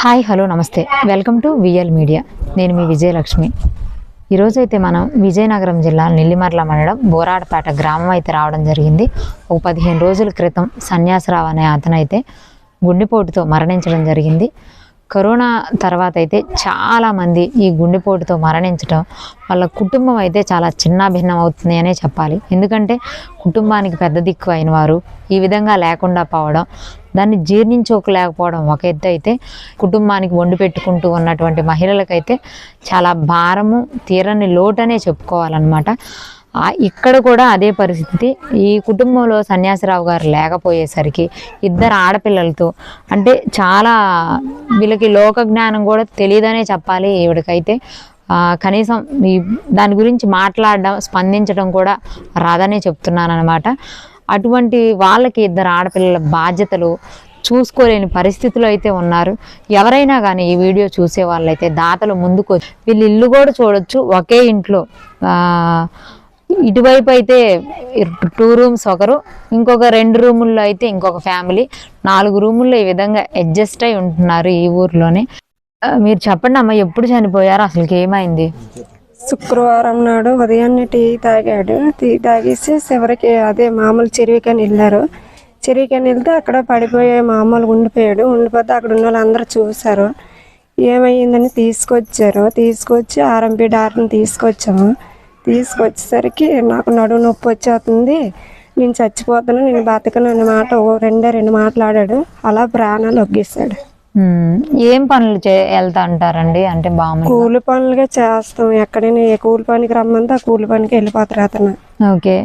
Hi hello నమస్తే welcome to VL media. నేను మీ విజయలక్ష్మి. ఈరోజైతే మనం విజయనగరం జిల్లా నెల్లిమర్ల మండలం బోరాడపేట గ్రామం అయితే రావడం జరిగింది. ఒక 15 రోజుల క్రితం సన్యాసరావు అనే అతనైతే గుండెపోటుతో మరణించడం జరిగింది. కరోనా తర్వాత అయితే చాలామంది ఈ గుండెపోటుతో మరణించడం వాళ్ళ కుటుంబం అయితే చాలా చిన్నాభిన్నం అవుతుంది అనే చెప్పాలి. ఎందుకంటే కుటుంబానికి పెద్ద దిక్కు అయిన వారు ఈ విధంగా లేకుండా పోవడం, దాన్ని జీర్ణించుకోలేకపోవడం ఒక ఎత్తు అయితే, కుటుంబానికి వండి పెట్టుకుంటూ ఉన్నటువంటి మహిళలకైతే చాలా భారము, తీరని లోటనే చెప్పుకోవాలన్నమాట. ఇక్కడ కూడా అదే పరిస్థితి. ఈ కుటుంబంలో సన్యాసరావు గారు లేకపోయేసరికి ఇద్దరు ఆడపిల్లలతో, అంటే చాలా వీళ్ళకి లోక జ్ఞానం కూడా తెలియదనే చెప్పాలి. ఈవిడకైతే కనీసం దాని గురించి మాట్లాడడం, స్పందించడం కూడా రాదనే చెప్తున్నాను అనమాట. అటువంటి వాళ్ళకి ఇద్దరు ఆడపిల్లల బాధ్యతలు చూసుకోలేని పరిస్థితులు అయితే ఉన్నారు. ఎవరైనా కానీ ఈ వీడియో చూసే వాళ్ళైతే దాతలు ముందుకు వీళ్ళు ఇల్లు కూడా చూడొచ్చు. ఒకే ఇంట్లో ఇటువైపు అయితే 2 రూమ్స్ ఒకరు, ఇంకొక 2 రూముల్లో అయితే ఇంకొక ఫ్యామిలీ, 4 రూముల్లో ఈ విధంగా అడ్జస్ట్ అయి ఉంటున్నారు ఈ ఊర్లోనే. మీరు చెప్పండి అమ్మ, ఎప్పుడు చనిపోయారు, అసలుకి ఏమైంది? శుక్రవారం నాడు ఉదయాన్నే టీ తాగాడు. టీ తాగేసి చివరికి అదే మామూలు చెరువుకని వెళ్ళారు. చెరువుకని వెళ్తే అక్కడ పడిపోయే మామూలుగా ఉండిపోయాడు. ఉండిపోతే అక్కడ ఉన్న వాళ్ళందరూ చూశారు. ఏమైందని తీసుకొచ్చి ఆర్ఎంపీ డాక్టర్ని తీసుకొచ్చాము. తీసుకొచ్చేసరికి నాకు నడుము నొప్పి వచ్చేస్తుంది, నేను చచ్చిపోతాను, నేను బతకను అనే మాట 2 మాట్లాడాడు. అలా ప్రాణాలు ఒగ్గేశాడు. ఏం పనులు వెళ్తా అంటారండి? అంటే బాగా కూలి పనులుగా చేస్తాం. ఎక్కడైనా ఏ కూలి పనికి రమ్మంటే ఆ కూలి పనికి వెళ్ళిపోతారు అతను. ఓకే.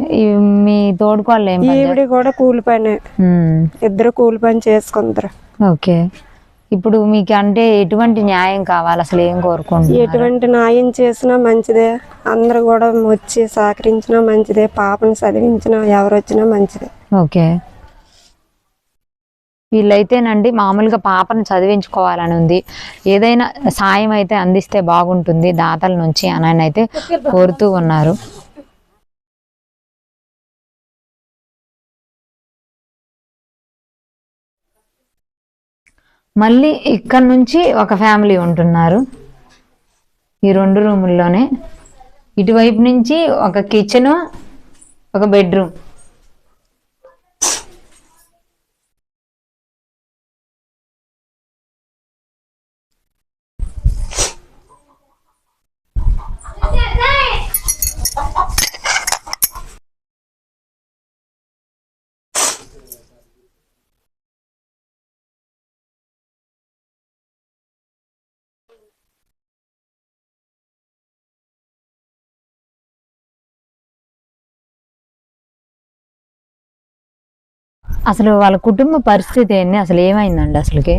మీ తోడుకోళ్ళు ఈవిడ కూడా కూలి పనే, ఇద్దరు కూలి పని చేసుకుంటారు. ఓకే. ఇప్పుడు మీకు అంటే ఎటువంటి న్యాయం కావాలి, అసలు ఏం కోరుకుంటున్నారు? ఎటువంటి న్యాయం చేసినా మంచిదే, అందరు కూడా వచ్చి సహకరించినా మంచిదే, పాపను చదివించినా ఎవరు వచ్చినా మంచిదే. ఓకే. వీళ్ళైతేనండి మామూలుగా పాపను చదివించుకోవాలని ఉంది, ఏదైనా సాయం అయితే అందిస్తే బాగుంటుంది దాతల నుంచి అని అయితే కోరుతూ ఉన్నారు. మళ్ళీ ఇక్కడ నుంచి ఒక ఫ్యామిలీ ఉంటున్నారు ఈ 2 రూముల్లోనే. ఇటువైపు నుంచి ఒక కిచెను, ఒక బెడ్రూమ్. అసలు వాళ్ళ కుటుంబ పరిస్థితి ఏంటి, అసలు ఏమైందండి అసలుకి?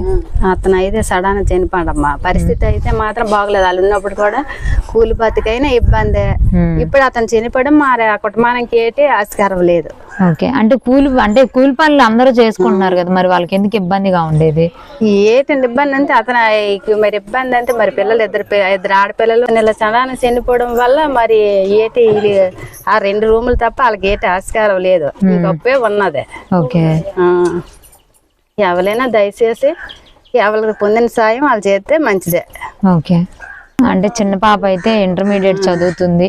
అతను అయితే సడన్ చనిపోడమ్మా. పరిస్థితి అయితే మాత్రం బాగలేదు. వాళ్ళు ఉన్నప్పుడు కూడా కూలి బతికైనా ఇబ్బందే. ఇప్పుడు అతను చనిపోవడం మరి ఆ కుటుంబానికి ఏంటి ఆస్కారం లేదు. ఓకే. అంటే కూలి పనులు అందరూ చేసుకుంటున్నారు కదా, మరి వాళ్ళకి ఎందుకు ఇబ్బందిగా ఉండేది? ఏంటండి ఇబ్బంది అంటే అతను మరి ఇబ్బంది అంటే మరి పిల్లలు ఇద్దరు ఆడపిల్లలు ఇలా సడన్ చనిపోవడం వల్ల మరి ఏటి ఆ 2 రూములు తప్ప వాళ్ళకి ఏటి ఆస్కారం లేదు, ఇంకొప్పే ఉన్నదే. ఓకే. ఎవరైనా దయచేసి ఎవరికి పొందిన సాయం వాళ్ళు చేస్తే మంచిదే. ఓకే. అంటే చిన్న పాప అయితే ఇంటర్మీడియట్ చదువుతుంది,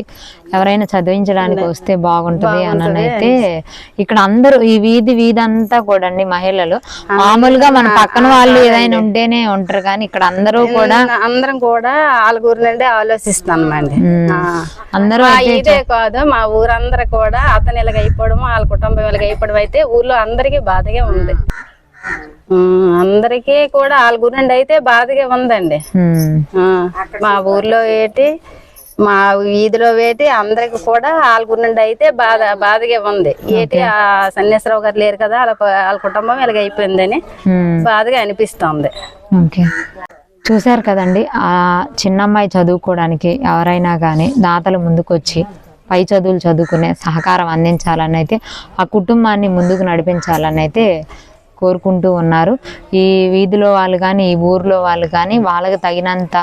ఎవరైనా చదివించడానికి వస్తే బాగుంటుంది అని అయితే ఇక్కడ అందరూ ఈ వీధి అంతా కూడా అండి మహిళలు, మామూలుగా మన పక్కన వాళ్ళు ఏదైనా ఉంటేనే ఉంటారు, కానీ ఇక్కడ అందరం కూడా ఆలుగురు నుండి ఆలోచిస్తామండి. అందరూ ఇదే కాదు, మా ఊరందరూ కూడా అతను ఇలాగ అయిపోవడం, వాళ్ళ కుటుంబం ఇలాగ అయిపోవడం అయితే ఊర్లో అందరికీ బాధగా ఉంది. అందరికీ కూడా ఆలుగురు నుండి అయితే బాధగా ఉందండి. మా ఊర్లో ఏంటి, మా వీధిలో వేటి అందరికి కూడా ఆలుగురు నుండి అయితే బాధగా ఉంది. ఏంటి ఆ సన్యాసరావు గారు లేరు కదా, వాళ్ళ కుటుంబం ఇలాగ అయిపోయిందని బాధగా అనిపిస్తుంది. ఓకే. చూసారు కదండి, ఆ చిన్నమ్మాయి చదువుకోవడానికి ఎవరైనా కానీ దాతలు ముందుకొచ్చి పై చదువులు చదువుకునే సహకారం అందించాలని అయితే, ఆ కుటుంబాన్ని ముందుకు నడిపించాలని అయితే కోరుకుంటూ ఉన్నారు. ఈ వీధిలో వాళ్ళు కానీ ఈ ఊర్లో వాళ్ళు కానీ వాళ్ళకి తగినంత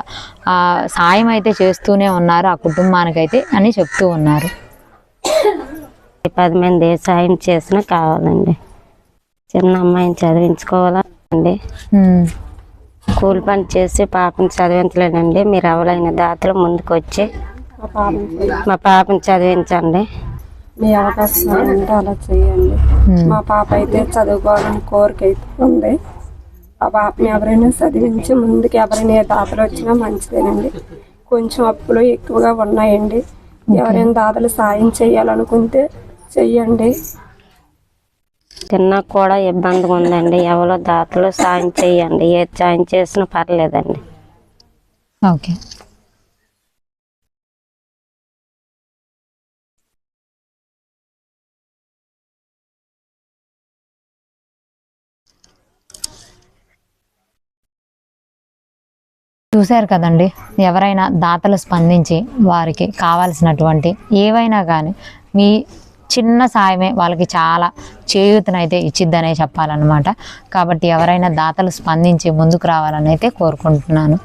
సాయం అయితే చేస్తూనే ఉన్నారు ఆ కుటుంబానికైతే అని చెప్తూ ఉన్నారు. 10 మంది సాయం చేసినా కావాలండి. చిన్న అమ్మాయిని చదివించుకోవాలండి. కూలి పని చేసి పాపని చదివించలేనండి. మీరు ఎవరైనా దాతలు ముందుకు వచ్చి మా పాపని చదివించండి. మీ అవకాశం ఉంటే అలా చేయండి. మా పాప అయితే చదువుకోవాలని కోరిక అయితే ఉంది. ఆ పాపని ఎవరైనా చదివించి ముందుకు ఎవరైనా దాతలు వచ్చినా మంచిదేనండి. కొంచెం అప్పులు ఎక్కువగా ఉన్నాయండి. ఎవరైనా దాతలు సాయం చేయాలనుకుంటే చెయ్యండి. తిన్నా కూడా ఇబ్బందిగా ఉందండి. ఎవరో దాతలు సాయం చేయండి. ఏ సాయం చేసినా పర్లేదండి. ఓకే. చూశారు కదండి, ఎవరైనా దాతలు స్పందించి వారికి కావాల్సినటువంటి ఏవైనా కానీ మీ చిన్న సాయమే వాళ్ళకి చాలా చేయూతనైతే ఇచ్చిద్దనే చెప్పాలన్నమాట. కాబట్టి ఎవరైనా దాతలు స్పందించి ముందుకు రావాలని అయితే కోరుకుంటున్నాను.